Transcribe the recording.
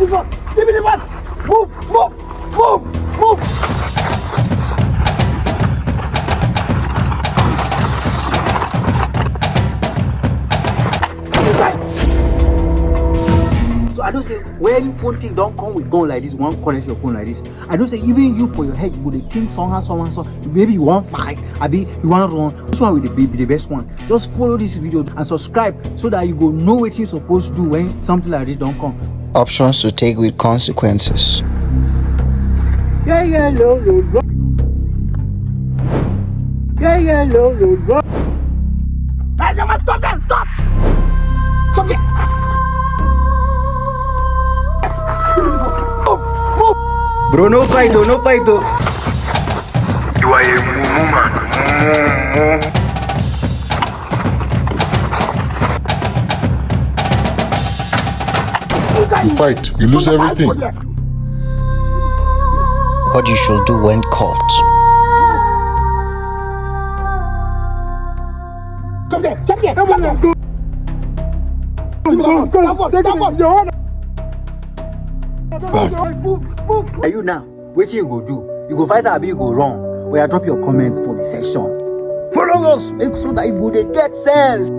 me the phone. Give me the phone. Move, move, move, move. So I don't say when phone thing don't come with gun like this, one connect your phone like this. I don't say even you for your head, you go to think somehow. Maybe you want fight, maybe you want run. This one will be the best one. Just follow this video and subscribe so that you go know what you're supposed to do when something like this don't come. Options to take with consequences. Yeah, no, bro. Yeah, no, bro. Hey, you must stop that! Stop! Stop it! Bro, no fight though. You are a mumu man. You fight, you lose everything. What you should do when caught. Stop there! Are you now? What you go do? You go fight or you go wrong? Where drop your comments for the section. Follow us, make sure that you go get sense.